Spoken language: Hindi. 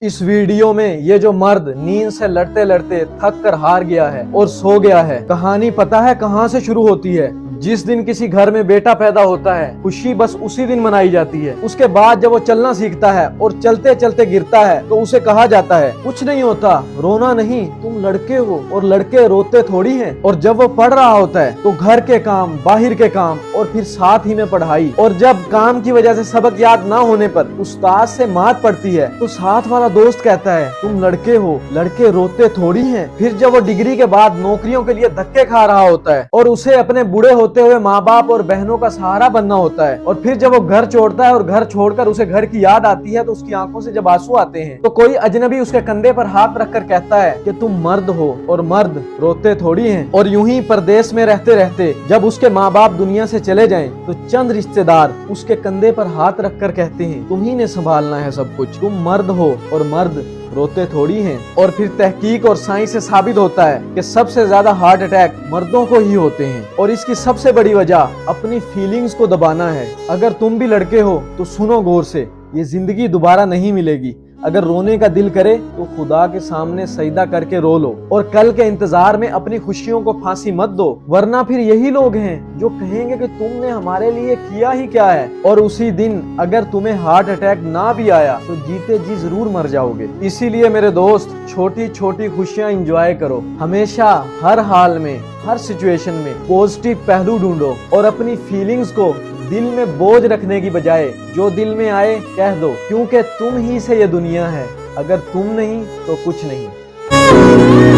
इस वीडियो में ये जो मर्द नींद से लड़ते लड़ते थक कर हार गया है और सो गया है, कहानी पता है कहाँ से शुरू होती है? जिस दिन किसी घर में बेटा पैदा होता है, खुशी बस उसी दिन मनाई जाती है। उसके बाद जब वो चलना सीखता है और चलते चलते गिरता है तो उसे कहा जाता है कुछ नहीं होता, रोना नहीं, तुम लड़के हो और लड़के रोते थोड़ी हैं। और जब वो पढ़ रहा होता है तो घर के काम, बाहर के काम और फिर साथ ही में पढ़ाई, और जब काम की वजह से सबक याद ना होने पर उस्ताद से मात पड़ती है तो साथ वाला दोस्त कहता है तुम लड़के हो, लड़के रोते थोड़ी हैं। फिर जब वो डिग्री के बाद नौकरियों के लिए धक्के खा रहा होता है और उसे अपने बूढ़े होते हुए माँ बाप और बहनों का सहारा बनना होता है, और फिर जब वो घर छोड़ता है और घर छोड़कर उसे घर की याद आती है तो उसकी आंखों से जब आंसू आते हैं तो कोई अजनबी उसके कंधे पर हाथ रखकर कहता है कि तुम मर्द हो और मर्द रोते थोड़ी हैं। और यूं ही परदेश में रहते रहते जब उसके माँ बाप दुनिया से चले जाएं तो चंद रिश्तेदार उसके कंधे पर हाथ रखकर कहते हैं तुम ही ने संभालना है सब कुछ, तुम मर्द हो और मर्द रोते थोड़ी हैं। और फिर तहकीक और साइंस से साबित होता है कि सबसे ज्यादा हार्ट अटैक मर्दों को ही होते हैं, और इसकी सबसे बड़ी वजह अपनी फीलिंग्स को दबाना है। अगर तुम भी लड़के हो तो सुनो गौर से, ये जिंदगी दोबारा नहीं मिलेगी। अगर रोने का दिल करे तो खुदा के सामने सजदा करके रो लो, और कल के इंतजार में अपनी खुशियों को फांसी मत दो, वरना फिर यही लोग हैं जो कहेंगे कि तुमने हमारे लिए किया ही क्या है। और उसी दिन अगर तुम्हें हार्ट अटैक ना भी आया तो जीते जी जरूर मर जाओगे। इसीलिए मेरे दोस्त, छोटी छोटी खुशियां एंजॉय करो, हमेशा हर हाल में, हर सिचुएशन में पॉजिटिव पहलू ढूंढो, और अपनी फीलिंग्स को दिल में बोझ रखने की बजाय जो दिल में आए कह दो, क्योंकि तुम ही से ये दुनिया है। अगर तुम नहीं तो कुछ नहीं।